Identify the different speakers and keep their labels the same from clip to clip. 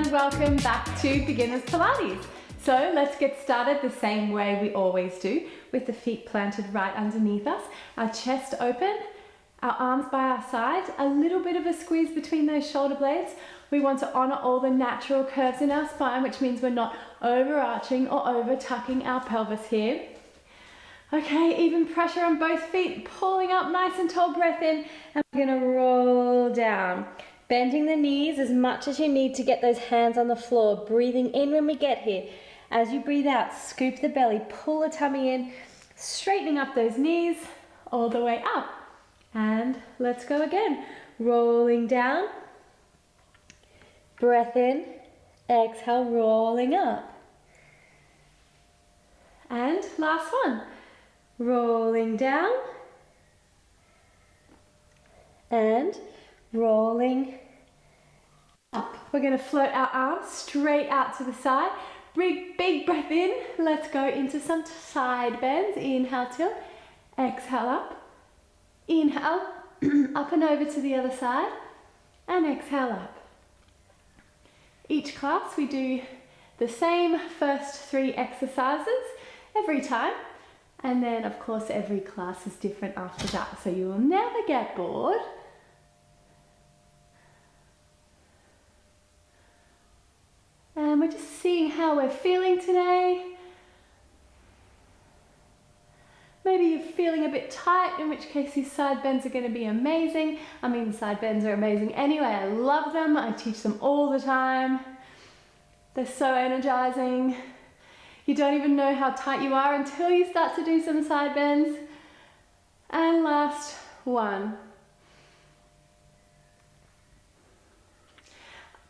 Speaker 1: and welcome back to Beginner's Pilates. So let's get started the same way we always do, with the feet planted right underneath us, our chest open, our arms by our side, a little bit of a squeeze between those shoulder blades. We want to honor all the natural curves in our spine, which means we're not overarching or over tucking our pelvis here. Okay, even pressure on both feet, pulling up nice and tall, breath in, and we're gonna roll down. Bending the knees as much as you need to get those hands on the floor, breathing in when we get here. As you breathe out, scoop the belly, pull the tummy in, straightening up those knees all the way up. And let's go again. Rolling down, breath in, exhale, rolling up. And last one, rolling down and rolling up. We're going to float our arms straight out to the side. Big breath in. Let's go into some side bends. Inhale, tilt. Exhale up. Inhale, up and over to the other side. And exhale up. Each class we do the same first 3 exercises every time. And then of course every class is different after that. So you will never get bored. And we're just seeing how we're feeling today. Maybe you're feeling a bit tight, in which case these side bends are going to be amazing. I mean, side bends are amazing anyway. I love them. I teach them all the time. They're so energizing. You don't even know how tight you are until you start to do some side bends. And last one.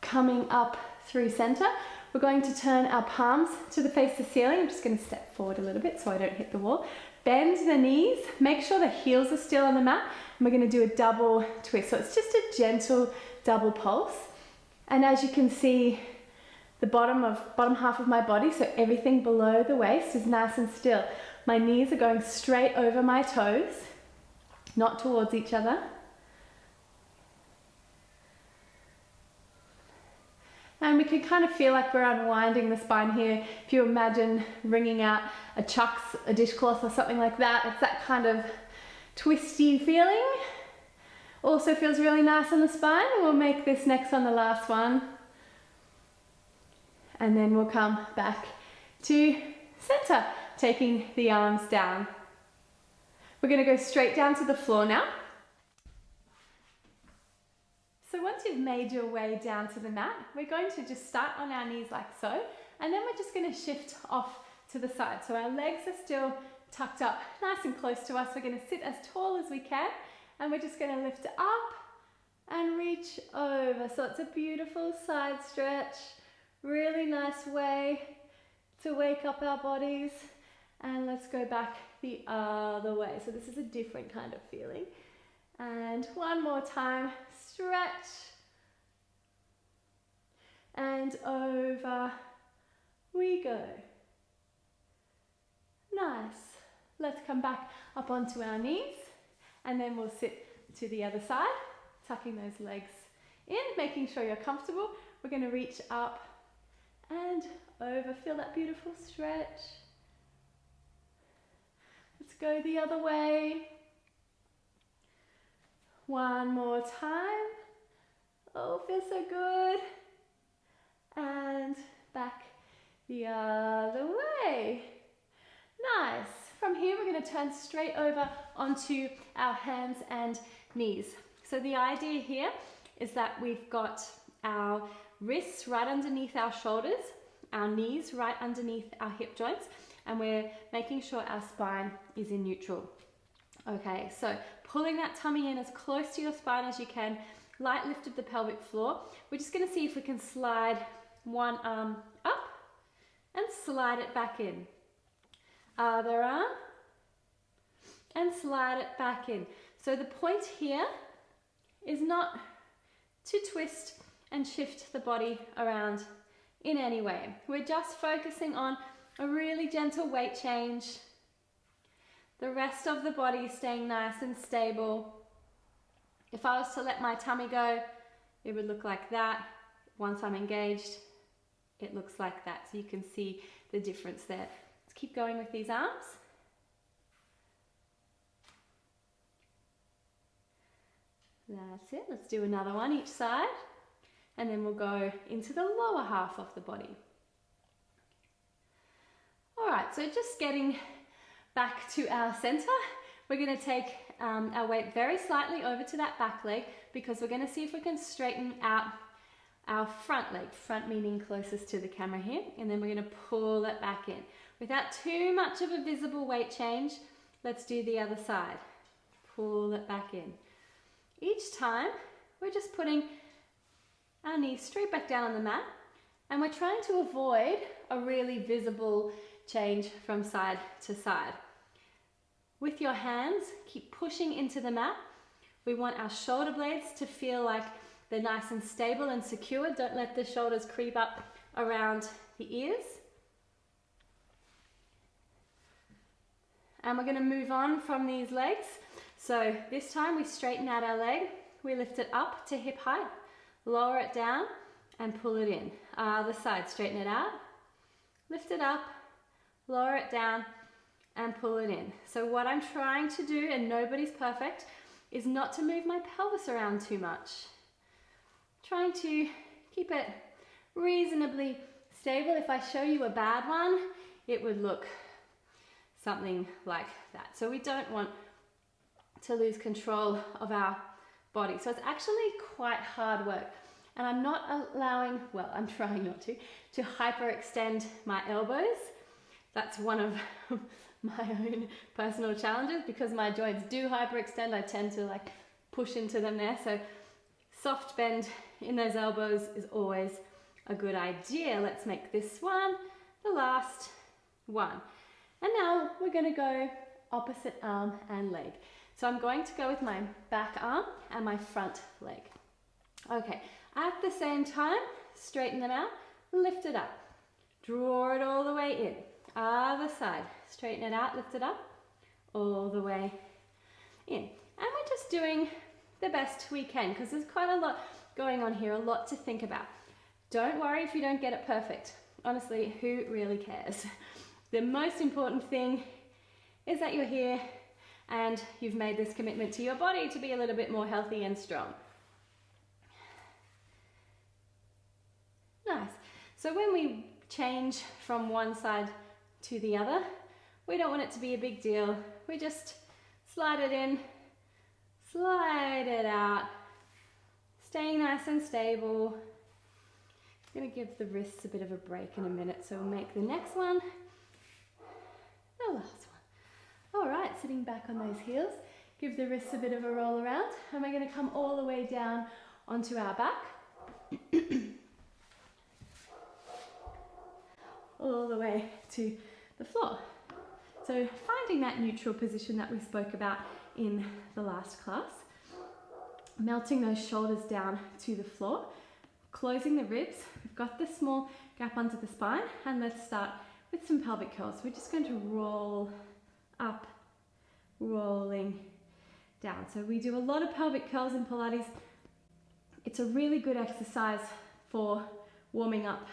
Speaker 1: Coming up through center, we're going to turn our palms to the face of the ceiling. I'm just going to step forward a little bit so I don't hit the wall. Bend the knees, make sure the heels are still on the mat, and we're going to do a double twist. So it's just a gentle double pulse. And as you can see, the bottom half of my body, so everything below the waist, is nice and still. My knees are going straight over my toes, not towards each other. And we can kind of feel like we're unwinding the spine here. If you imagine wringing out a chucks, a dishcloth or something like that, it's that kind of twisty feeling. Also feels really nice on the spine. We'll make this next on the last one. And then we'll come back to center, taking the arms down. We're going to go straight down to the floor now. So once you've made your way down to the mat, we're going to just start on our knees like so, and then we're just going to shift off to the side. So our legs are still tucked up nice and close to us. We're going to sit as tall as we can, and we're just going to lift up and reach over. So it's a beautiful side stretch, really nice way to wake up our bodies. And let's go back the other way. So this is a different kind of feeling. And one more time, stretch, and over we go. Nice. Let's come back up onto our knees, and then we'll sit to the other side, tucking those legs in, making sure you're comfortable. We're going to reach up and over. Feel that beautiful stretch. Let's go the other way. One more time. Oh, feels so good. And back the other way. Nice. From here, we're going to turn straight over onto our hands and knees. So the idea here is that we've got our wrists right underneath our shoulders, our knees right underneath our hip joints, and we're making sure our spine is in neutral. Okay, so pulling that tummy in as close to your spine as you can, light lift of the pelvic floor. We're just going to see if we can slide one arm up and slide it back in. Other arm and slide it back in. So the point here is not to twist and shift the body around in any way. We're just focusing on a really gentle weight change. The rest of the body staying nice and stable. If I was to let my tummy go, it would look like that. once I'm engaged, it looks like that. So you can see the difference there. Let's keep going with these arms. That's it. Let's do another one each side. And then we'll go into the lower half of the body. All right, so just getting back to our center, we're going to take our weight very slightly over to that back leg because we're going to see if we can straighten out our front leg, front meaning closest to the camera here, and then we're going to pull it back in. Without too much of a visible weight change, let's do the other side. Pull it back in. Each time, we're just putting our knees straight back down on the mat, and we're trying to avoid a really visible change from side to side. With your hands, keep pushing into the mat. We want our shoulder blades to feel like they're nice and stable and secure. Don't let the shoulders creep up around the ears. And we're going to move on from these legs. So this time we straighten out our leg. We lift it up to hip height, lower it down and pull it in. Other side, straighten it out, lift it up, lower it down and pull it in. So what I'm trying to do, and nobody's perfect, is not to move my pelvis around too much. Trying to keep it reasonably stable. If I show you a bad one, it would look something like that. So we don't want to lose control of our body. So it's actually quite hard work. And I'm not allowing, well, I'm trying not to hyperextend my elbows. That's one of my own personal challenges because my joints do hyperextend. I tend to like push into them there. So soft bend in those elbows is always a good idea. Let's make this one the last one. And now we're going to go opposite arm and leg. So I'm going to go with my back arm and my front leg. Okay, at the same time, straighten them out, lift it up, draw it all the way in. Other side, straighten it out, lift it up, all the way in. And we're just doing the best we can because there's quite a lot going on here, a lot to think about. Don't worry if you don't get it perfect. Honestly, who really cares? The most important thing is that you're here and you've made this commitment to your body to be a little bit more healthy and strong. Nice. So when we change from one side to the other, we don't want it to be a big deal. We just slide it in, slide it out, staying nice and stable. I'm going to give the wrists a bit of a break in a minute, so we'll make the next one the last one. All right, sitting back on those heels, give the wrists a bit of a roll around, and we're going to come all the way down onto our back. All the way to the floor. So finding that neutral position that we spoke about in the last class, melting those shoulders down to the floor, closing the ribs. We've got this small gap under the spine, and let's start with some pelvic curls. We're just going to roll up, rolling down. So we do a lot of pelvic curls in Pilates. It's a really good exercise for warming up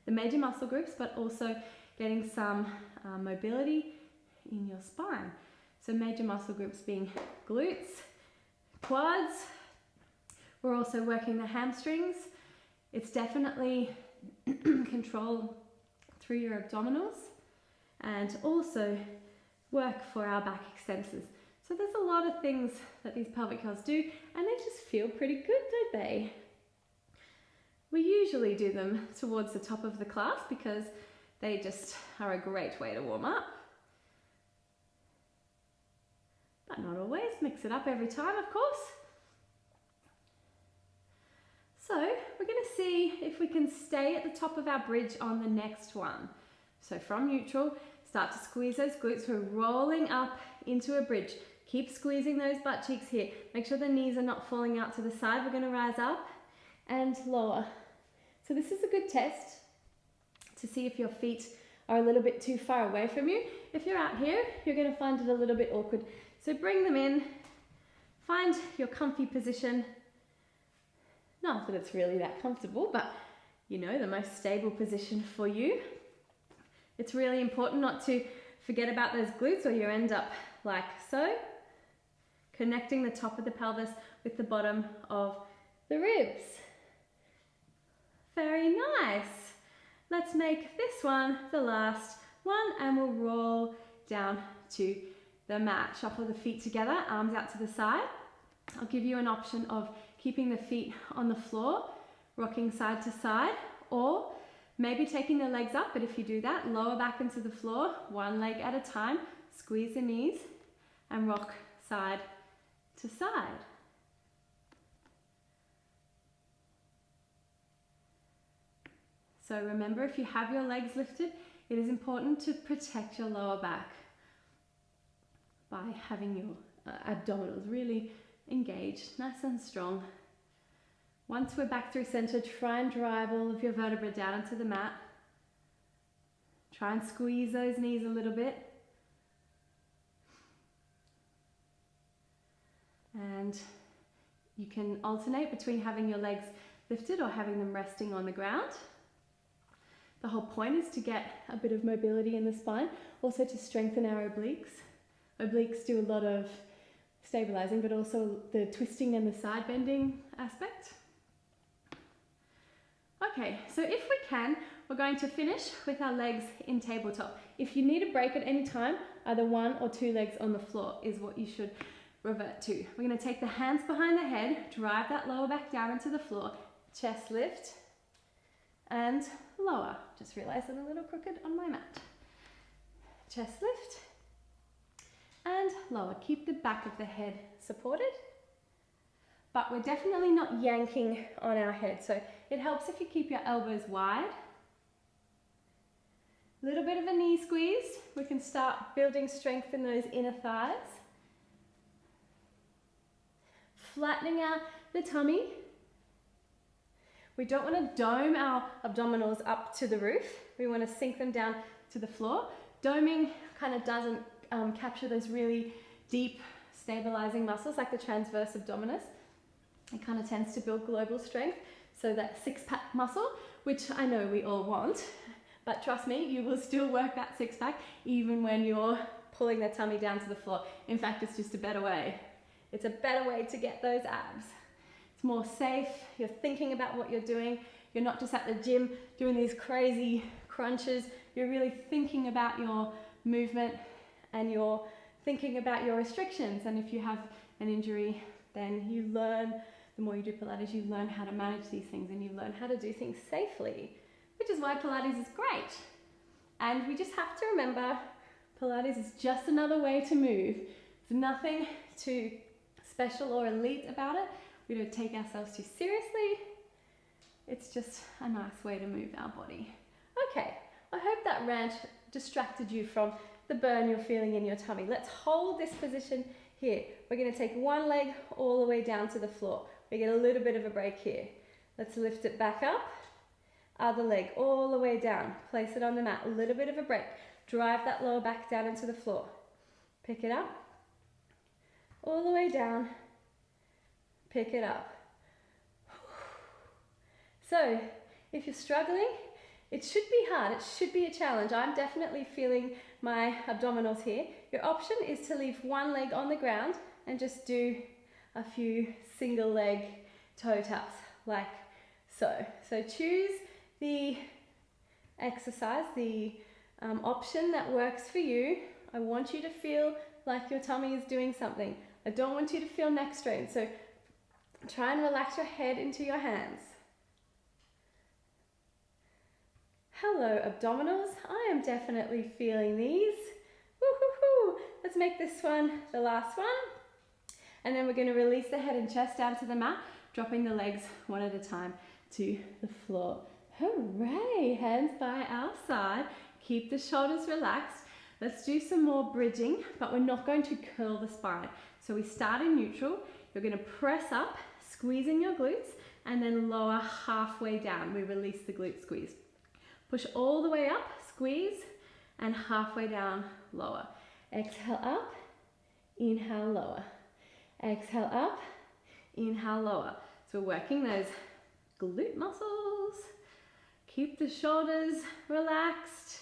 Speaker 1: the major muscle groups, but also getting some mobility in your spine. So major muscle groups being glutes, quads. We're also working the hamstrings. It's definitely control through your abdominals and also work for our back extensors. So there's a lot of things that these pelvic curls do, and they just feel pretty good, don't they? We usually do them towards the top of the class because they just are a great way to warm up. But not always. Mix it up every time, of course. So we're going to see if we can stay at the top of our bridge on the next one. So from neutral, start to squeeze those glutes. We're rolling up into a bridge. Keep squeezing those butt cheeks here. Make sure the knees are not falling out to the side. We're going to rise up and lower. So this is a good test to see if your feet are a little bit too far away from you. If you're out here, you're going to find it a little bit awkward. So bring them in, find your comfy position. Not that it's really that comfortable, but the most stable position for you. It's really important not to forget about those glutes, or you end up like so, connecting the top of the pelvis with the bottom of the ribs. Very nice. Let's make this one the last one, and we'll roll down to the mat. Shuffle the feet together, arms out to the side. I'll give you an option of keeping the feet on the floor, rocking side to side, or maybe taking the legs up, but if you do that, lower back into the floor, one leg at a time, squeeze the knees and rock side to side. So remember, if you have your legs lifted, it is important to protect your lower back by having your abdominals really engaged, nice and strong. Once we're back through center, try and drive all of your vertebrae down onto the mat. Try and squeeze those knees a little bit. And you can alternate between having your legs lifted or having them resting on the ground. The whole point is to get a bit of mobility in the spine, also to strengthen our obliques. Obliques do a lot of stabilizing, but also the twisting and the side bending aspect. Okay, so if we can, we're going to finish with our legs in tabletop. If you need a break at any time, either one or two legs on the floor is what you should revert to. We're going to take the hands behind the head, drive that lower back down into the floor, chest lift, and lower. Just realized I'm a little crooked on my mat. Chest lift, and lower. Keep the back of the head supported, but we're definitely not yanking on our head, so it helps if you keep your elbows wide. A little bit of a knee squeeze. We can start building strength in those inner thighs. Flattening out the tummy. We don't want to dome our abdominals up to the roof. We want to sink them down to the floor. Doming kind of doesn't capture those really deep stabilizing muscles like the transverse abdominis. It kind of tends to build global strength. So that six-pack muscle, which I know we all want, but trust me, you will still work that six-pack even when you're pulling the tummy down to the floor. In fact, it's just a better way. It's a better way to get those abs. It's more safe. You're thinking about what you're doing. You're not just at the gym doing these crazy crunches. You're really thinking about your movement, and you're thinking about your restrictions. And if you have an injury, then you learn, the more you do Pilates, you learn how to manage these things, and you learn how to do things safely, which is why Pilates is great. And we just have to remember, Pilates is just another way to move. There's nothing too special or elite about it. We don't take ourselves too seriously. It's just a nice way to move our body. Okay, I hope that rant distracted you from the burn you're feeling in your tummy. Let's hold this position here. We're going to take one leg all the way down to the floor. We get a little bit of a break here. Let's lift it back up. Other leg all the way down. Place it on the mat. A little bit of a break. Drive that lower back down into the floor. Pick it up. All the way down. Pick it up. So, if you're struggling, it should be hard. It should be a challenge. I'm definitely feeling my abdominals here. Your option is to leave one leg on the ground and just do a few single leg toe taps, like so. So choose the exercise, the option that works for you. I want you to feel like your tummy is doing something. I don't want you to feel neck strain. So try and relax your head into your hands. Hello abdominals, I am definitely feeling these. Woo-hoo-hoo. Let's make this one the last one. And then we're going to release the head and chest down to the mat, dropping the legs one at a time to the floor. Hooray! Hands by our side. Keep the shoulders relaxed. Let's do some more bridging, but we're not going to curl the spine. So we start in neutral. You're going to press up, squeezing your glutes, and then lower halfway down. We release the glute squeeze. Push all the way up, squeeze, and halfway down, lower. Exhale up, inhale, lower. Exhale up, inhale, lower. So we're working those glute muscles. Keep the shoulders relaxed.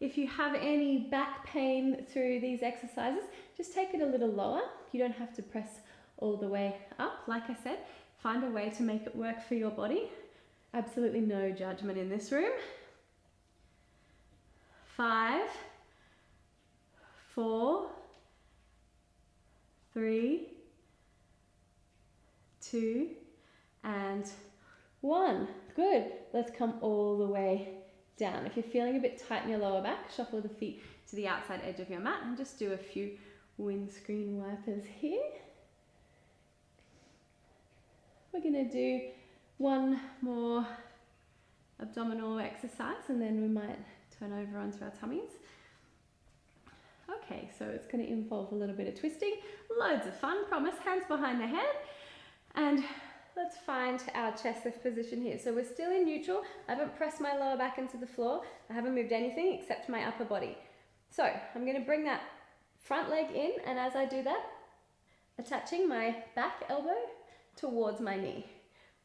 Speaker 1: If you have any back pain through these exercises, just take it a little lower. You don't have to press all the way up. Like I said, find a way to make it work for your body. Absolutely no judgment in this room. 5, 4, 3, 2, and 1. Good. Let's come all the way down. If you're feeling a bit tight in your lower back, shuffle the feet to the outside edge of your mat and just do a few windscreen wipers here. We're going to do one more abdominal exercise and then we might turn over onto our tummies. Okay, so it's going to involve a little bit of twisting, loads of fun, promise, hands behind the head, and let's find our chest lift position here. So we're still in neutral. I haven't pressed my lower back into the floor. I haven't moved anything except my upper body. So I'm going to bring that front leg in, and as I do that, attaching my back elbow towards my knee.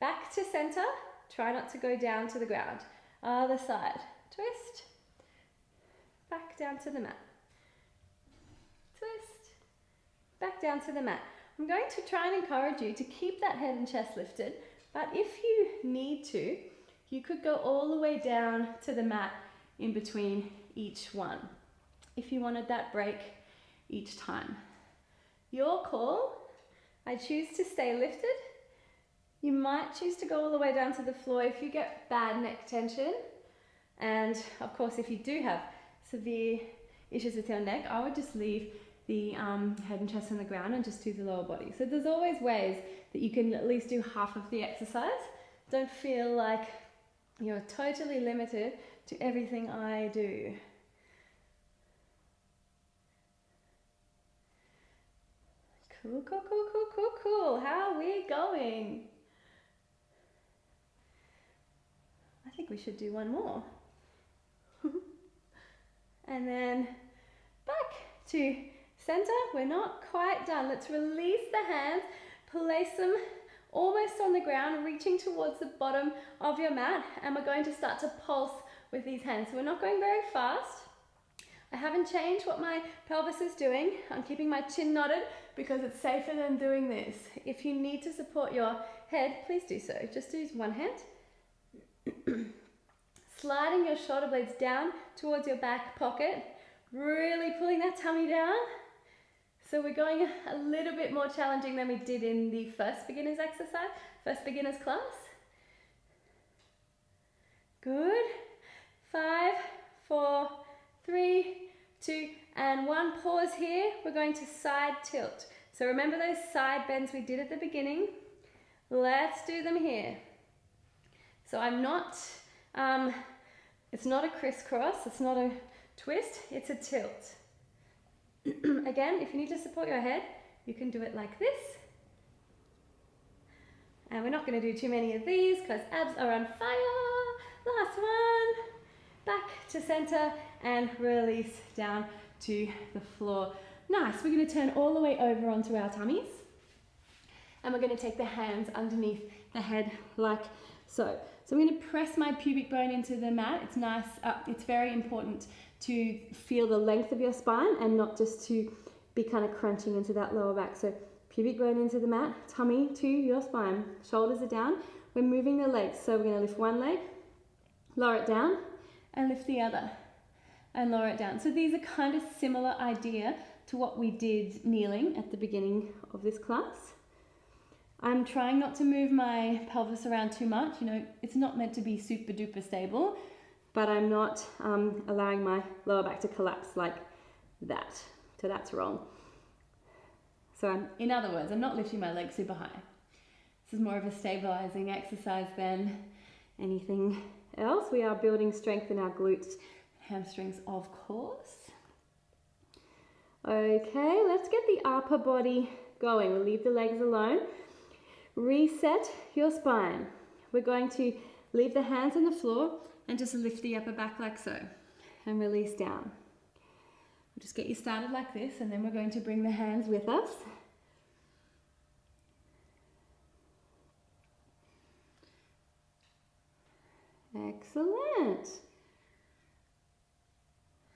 Speaker 1: Back to center, try not to go down to the ground. Other side, twist, back down to the mat. Twist, back down to the mat. I'm going to try and encourage you to keep that head and chest lifted, but if you need to, you could go all the way down to the mat in between each one, if you wanted that break each time. Your call. I choose to stay lifted. You might choose to go all the way down to the floor if you get bad neck tension, and of course if you do have severe issues with your neck, I would just leave the head and chest on the ground and just do the lower body. So there's always ways that you can at least do half of the exercise. Don't feel like you're totally limited to everything I do. Cool, cool, cool, cool, cool, cool. How are we going? I think we should do one more. And then back to center. We're not quite done. Let's release the hands, place them almost on the ground, reaching towards the bottom of your mat, and we're going to start to pulse with these hands. So we're not going very fast. I haven't changed what my pelvis is doing. I'm keeping my chin knotted because it's safer than doing this. If you need to support your head, please do so. Just use one hand. Sliding your shoulder blades down towards your back pocket, really pulling that tummy down. So we're going a little bit more challenging than we did in the first beginner's exercise, first beginner's class. Good. 5, 4, 3, 2, and 1. Pause here. We're going to side tilt. So remember those side bends we did at the beginning? Let's do them here. So I'm not, it's not a crisscross, it's not a twist, it's a tilt. Again, if you need to support your head, you can do it like this. And we're not going to do too many of these because abs are on fire. Last one. Back to center and release down to the floor. Nice. We're going to turn all the way over onto our tummies. And we're going to take the hands underneath the head like so. So I'm going to press my pubic bone into the mat. It's nice. It's very important to feel the length of your spine and not just to be kind of crunching into that lower back. So pubic bone into the mat, tummy to your spine. Shoulders are down. We're moving the legs. So we're going to lift one leg, lower it down, and lift the other, and lower it down. So these are kind of similar idea to what we did kneeling at the beginning of this class. I'm trying not to move my pelvis around too much. You know, it's not meant to be super duper stable, but I'm not allowing my lower back to collapse like that. So that's wrong. So in other words, I'm not lifting my legs super high. This is more of a stabilizing exercise than anything else. We are building strength in our glutes, hamstrings, of course. Okay, let's get the upper body going. We'll leave the legs alone. Reset your spine. We're going to leave the hands on the floor and just lift the upper back like so and release down. We'll just get you started like this, and then we're going to bring the hands with us. Excellent.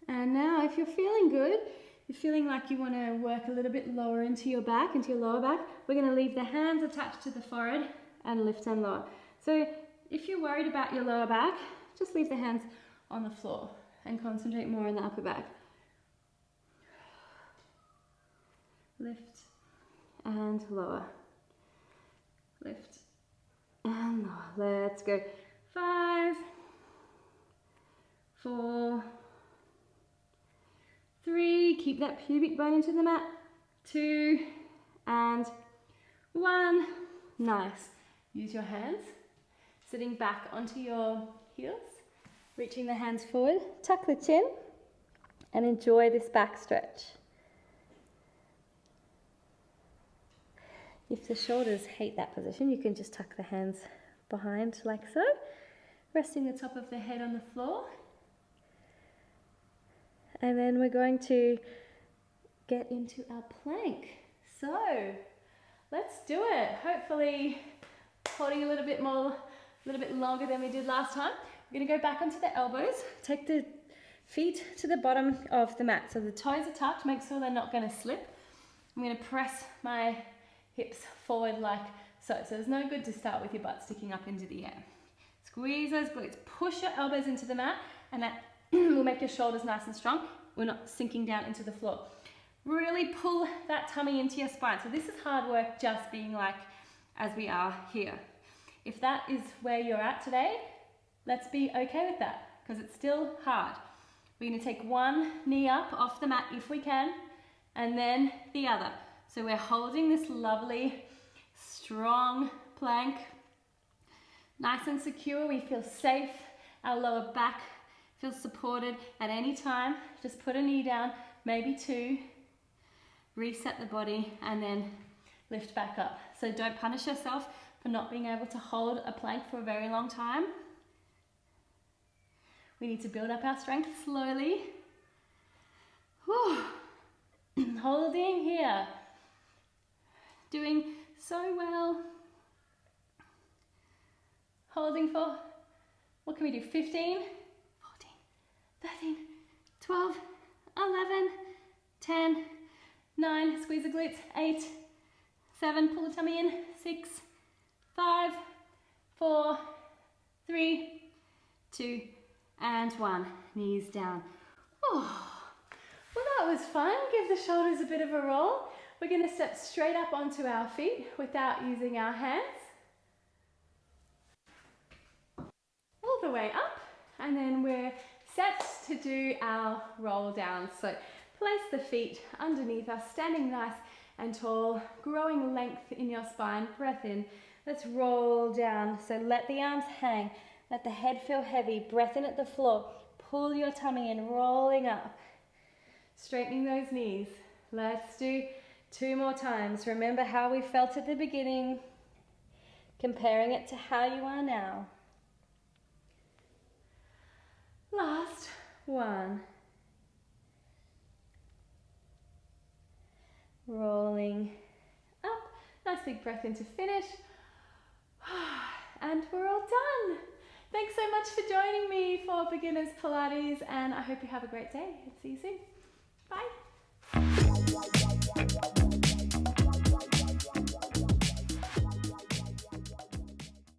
Speaker 1: And now if you're feeling good, you're feeling like you want to work a little bit lower into your back, into your lower back, we're going to leave the hands attached to the forehead and lift and lower. So if you're worried about your lower back, just leave the hands on the floor and concentrate more on the upper back. Lift and lower. Lift and lower. Let's go. 5, 4, 3, keep that pubic bone into the mat. 2 and 1. Nice. Use your hands. Sitting back onto your heels, reaching the hands forward, tuck the chin, and enjoy this back stretch. If the shoulders hate that position, you can just tuck the hands behind like so, resting the top of the head on the floor. And then we're going to get into our plank. So let's do it. Hopefully holding a little bit longer than we did last time. We're going to go back onto the elbows, take the feet to the bottom of the mat. So the toes are tucked, make sure they're not going to slip. I'm going to press my hips forward like so. So it's no good to start with your butt sticking up into the air. Squeeze those glutes, push your elbows into the mat, and that will make your shoulders nice and strong. We're not sinking down into the floor. Really pull that tummy into your spine. So this is hard work, just being like as we are here. If that is where you're at today, let's be okay with that, because it's still hard. We're going to take one knee up off the mat if we can, and then the other. So we're holding this lovely, strong plank, nice and secure. We feel safe. Our lower back feels supported at any time. Just put a knee down, maybe 2. Reset the body, and then lift back up. So don't punish yourself for not being able to hold a plank for a very long time. We need to build up our strength slowly. Whew. Holding here. Doing so well. Holding for, what can we do, 15, 14, 13, 12, 11, 10, 9, squeeze the glutes, 8, 7, pull the tummy in, 6, 5, 4, 3, 2, and 1. Knees down. Oh, well, that was fun. Give the shoulders a bit of a roll. We're going to step straight up onto our feet without using our hands. All the way up, and then we're set to do our roll down. So place the feet underneath us, standing nice and tall, growing length in your spine. Breath in. Let's roll down. So let the arms hang. Let the head feel heavy. Breath in at the floor. Pull your tummy in, rolling up. Straightening those knees. Let's do 2 more times. Remember how we felt at the beginning. Comparing it to how you are now. Last one. Rolling up. Nice big breath in to finish. And we're all done. Thanks so much for joining me for Beginners Pilates, and I hope you have a great day. See you soon. Bye.